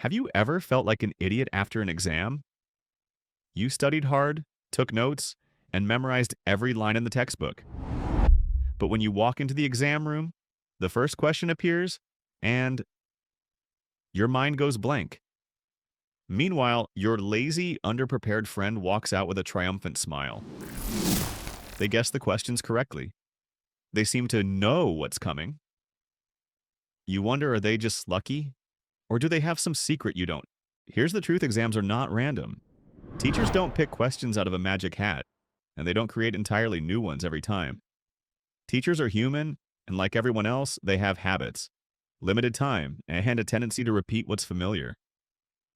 Have you ever felt like an idiot after an exam? You studied hard, took notes, and memorized every line in the textbook. But when you walk into the exam room, the first question appears, and your mind goes blank. Meanwhile, your lazy, underprepared friend walks out with a triumphant smile. They guess the questions correctly. They seem to know what's coming. You wonder, are they just lucky? Or do they have some secret you don't? Here's the truth: exams are not random. Teachers don't pick questions out of a magic hat, and they don't create entirely new ones every time. Teachers are human, and like everyone else, they have habits, limited time, and a tendency to repeat what's familiar.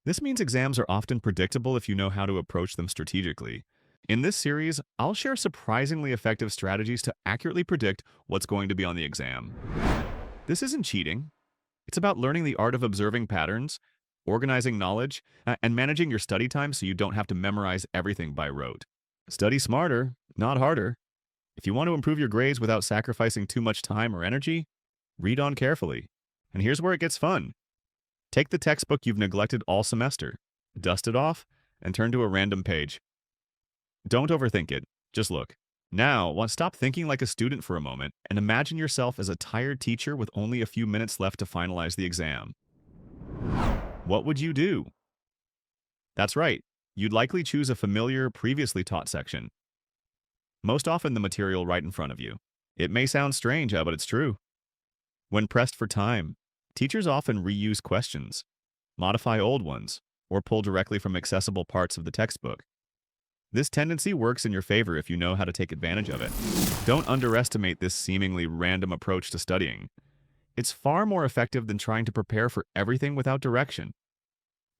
This means exams are often predictable if you know how to approach them strategically. In this series, I'll share surprisingly effective strategies to accurately predict what's going to be on the exam. This isn't cheating. It's about learning the art of observing patterns, organizing knowledge, and managing your study time so you don't have to memorize everything by rote. Study smarter, not harder. If you want to improve your grades without sacrificing too much time or energy, read on carefully. And here's where it gets fun. Take the textbook you've neglected all semester, dust it off, and turn to a random page. Don't overthink it. Just look. Now, stop thinking like a student for a moment and imagine yourself as a tired teacher with only a few minutes left to finalize the exam. What would you do? That's right. You'd likely choose a familiar, previously taught section. Most often the material right in front of you. It may sound strange, but it's true. When pressed for time, teachers often reuse questions, modify old ones, or pull directly from accessible parts of the textbook. This tendency works in your favor if you know how to take advantage of it. Don't underestimate this seemingly random approach to studying. It's far more effective than trying to prepare for everything without direction.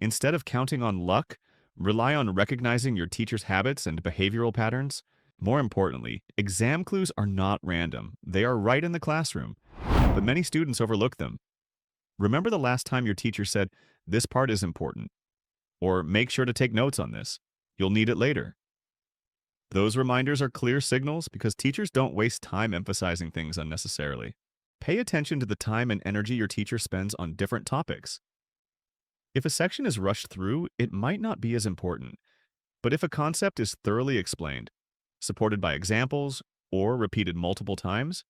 Instead of counting on luck, rely on recognizing your teacher's habits and behavioral patterns. More importantly, exam clues are not random. They are right in the classroom, but many students overlook them. Remember the last time your teacher said, "This part is important," or "Make sure to take notes on this. You'll need it later." Those reminders are clear signals because teachers don't waste time emphasizing things unnecessarily. Pay attention to the time and energy your teacher spends on different topics. If a section is rushed through, it might not be as important. But if a concept is thoroughly explained, supported by examples, or repeated multiple times,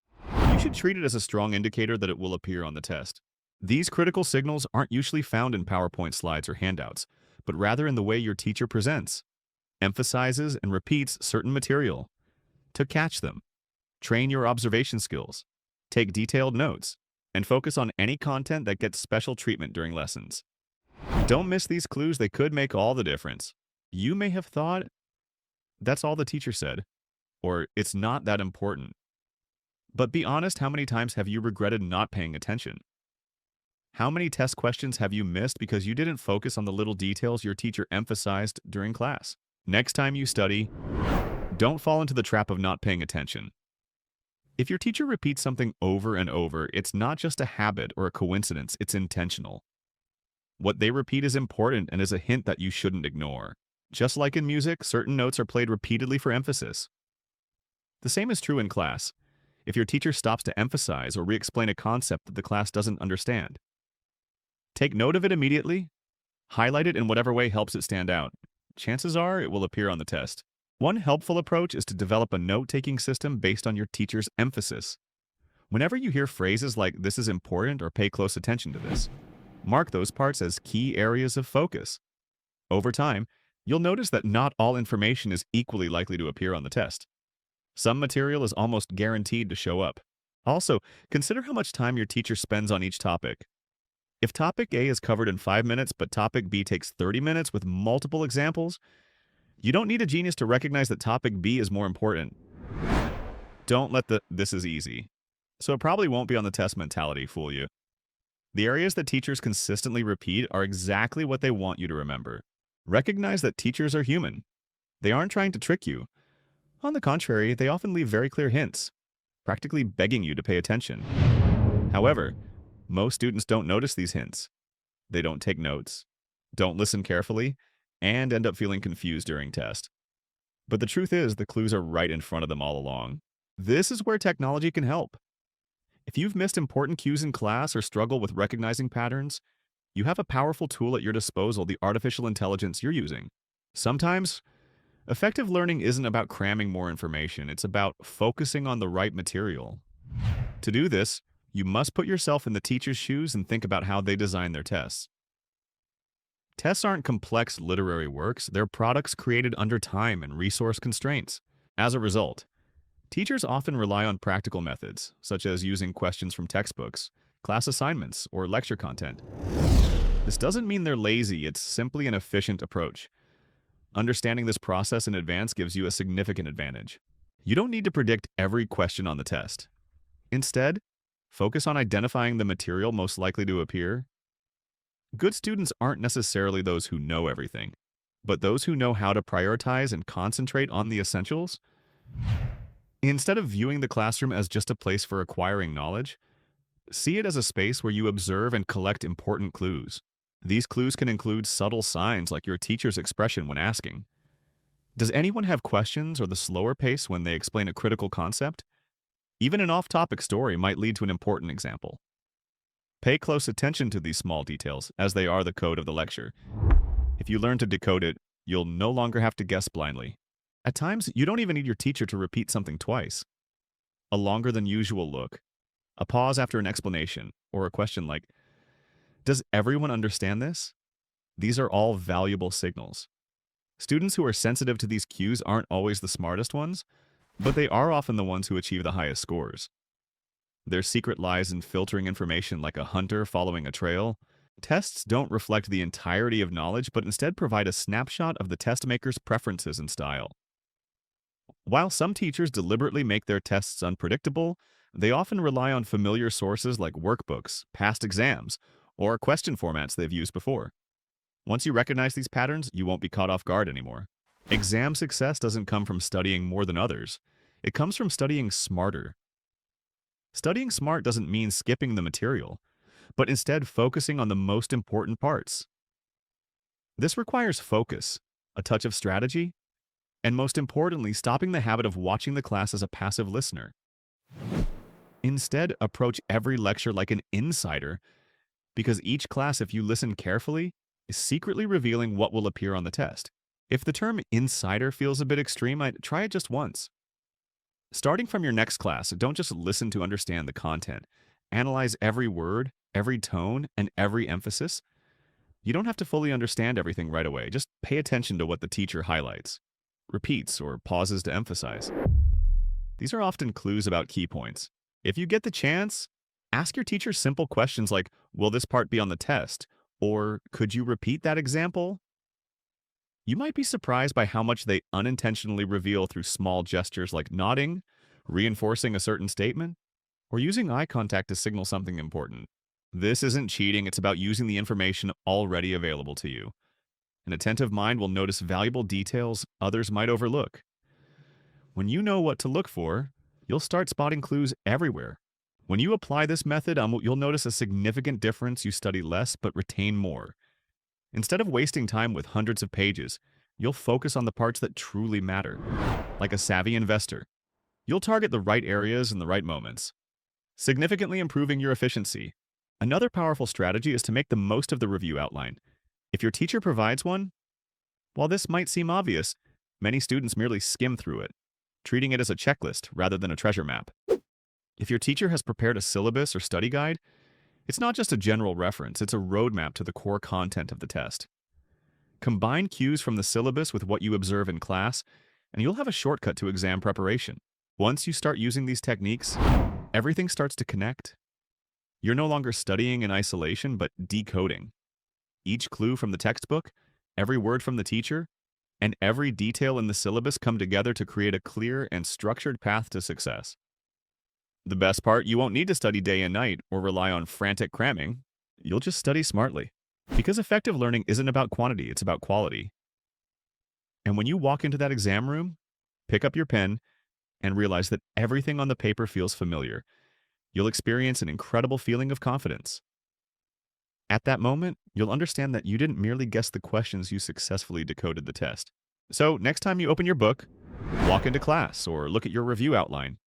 you should treat it as a strong indicator that it will appear on the test. These critical signals aren't usually found in PowerPoint slides or handouts, but rather in the way your teacher presents, emphasizes, and repeats certain material. To catch them, train your observation skills, take detailed notes, and focus on any content that gets special treatment during lessons. Don't miss these clues. They could make all the difference. You may have thought, "That's all the teacher said," or "It's not that important." But be honest, how many times have you regretted not paying attention? How many test questions have you missed because you didn't focus on the little details your teacher emphasized during class? Next time you study, don't fall into the trap of not paying attention. If your teacher repeats something over and over, it's not just a habit or a coincidence, it's intentional. What they repeat is important and is a hint that you shouldn't ignore. Just like in music, certain notes are played repeatedly for emphasis. The same is true in class. If your teacher stops to emphasize or re-explain a concept that the class doesn't understand, take note of it immediately, highlight it in whatever way helps it stand out. Chances are it will appear on the test. One helpful approach is to develop a note-taking system based on your teacher's emphasis. Whenever you hear phrases like "this is important" or "pay close attention to this," mark those parts as key areas of focus. Over time, you'll notice that not all information is equally likely to appear on the test. Some material is almost guaranteed to show up. Also, consider how much time your teacher spends on each topic. If topic A is covered in 5 minutes, but topic B takes 30 minutes with multiple examples, you don't need a genius to recognize that topic B is more important. Don't let the "this is easy, so it probably won't be on the test" mentality fool you. The areas that teachers consistently repeat are exactly what they want you to remember. Recognize that teachers are human. They aren't trying to trick you. On the contrary, they often leave very clear hints, practically begging you to pay attention. However, most students don't notice these hints. They don't take notes, don't listen carefully, and end up feeling confused during test. But the truth is, the clues are right in front of them all along. This is where technology can help. If you've missed important cues in class or struggle with recognizing patterns, You have a powerful tool at your disposal, the artificial intelligence you're using. Sometimes, effective learning isn't about cramming more information, it's about focusing on the right material. To do this, you must put yourself in the teacher's shoes and think about how they design their tests. Tests aren't complex literary works, they're products created under time and resource constraints. As a result, teachers often rely on practical methods, such as using questions from textbooks, class assignments, or lecture content. This doesn't mean they're lazy, it's simply an efficient approach. Understanding this process in advance gives you a significant advantage. You don't need to predict every question on the test. Instead, focus on identifying the material most likely to appear. Good students aren't necessarily those who know everything, but those who know how to prioritize and concentrate on the essentials. Instead of viewing the classroom as just a place for acquiring knowledge, see it as a space where you observe and collect important clues. These clues can include subtle signs like your teacher's expression when asking, "Does anyone have questions?" or the slower pace when they explain a critical concept. Even an off-topic story might lead to an important example. Pay close attention to these small details, as they are the code of the lecture. If you learn to decode it, you'll no longer have to guess blindly. At times, you don't even need your teacher to repeat something twice. A longer than usual look, a pause after an explanation, or a question like, "Does everyone understand this?" These are all valuable signals. Students who are sensitive to these cues aren't always the smartest ones, but they are often the ones who achieve the highest scores. Their secret lies in filtering information like a hunter following a trail. Tests don't reflect the entirety of knowledge, but instead provide a snapshot of the test maker's preferences and style. While some teachers deliberately make their tests unpredictable, they often rely on familiar sources like workbooks, past exams, or question formats they've used before. Once you recognize these patterns, you won't be caught off guard anymore. Exam success doesn't come from studying more than others. It comes from studying smarter. Studying smart doesn't mean skipping the material, but instead focusing on the most important parts. This requires focus, a touch of strategy, and most importantly, stopping the habit of watching the class as a passive listener. Instead, approach every lecture like an insider, because each class, if you listen carefully, is secretly revealing what will appear on the test. If the term insider feels a bit extreme, I'd try it just once. Starting from your next class, don't just listen to understand the content. Analyze every word, every tone, and every emphasis. You don't have to fully understand everything right away. Just pay attention to what the teacher highlights, repeats, or pauses to emphasize. These are often clues about key points. If you get the chance, ask your teacher simple questions like, "Will this part be on the test?" Or, "Could you repeat that example?" You might be surprised by how much they unintentionally reveal through small gestures like nodding, reinforcing a certain statement, or using eye contact to signal something important. This isn't cheating, it's about using the information already available to you. An attentive mind will notice valuable details others might overlook. When you know what to look for, you'll start spotting clues everywhere. When you apply this method, you'll notice a significant difference. You study less but retain more. Instead of wasting time with hundreds of pages, you'll focus on the parts that truly matter. Like a savvy investor, you'll target the right areas in the right moments, significantly improving your efficiency. Another powerful strategy is to make the most of the review outline. If your teacher provides one, while this might seem obvious, many students merely skim through it, treating it as a checklist rather than a treasure map. If your teacher has prepared a syllabus or study guide, it's not just a general reference, it's a roadmap to the core content of the test. Combine cues from the syllabus with what you observe in class, and you'll have a shortcut to exam preparation. Once you start using these techniques, everything starts to connect. You're no longer studying in isolation, but decoding. Each clue from the textbook, every word from the teacher, and every detail in the syllabus come together to create a clear and structured path to success. The best part, you won't need to study day and night or rely on frantic cramming. You'll just study smartly. Because effective learning isn't about quantity, it's about quality. And when you walk into that exam room, pick up your pen and realize that everything on the paper feels familiar. You'll experience an incredible feeling of confidence. At that moment, you'll understand that you didn't merely guess the questions, you successfully decoded the test. So next time you open your book, walk into class or look at your review outline,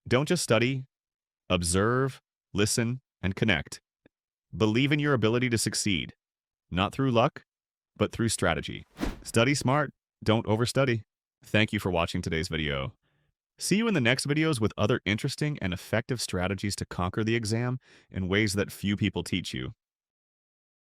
don't just study, observe, listen, and connect. Believe in your ability to succeed, not through luck, but through strategy. Study smart, don't overstudy. Thank you for watching today's video. See you in the next videos with other interesting and effective strategies to conquer the exam in ways that few people teach you.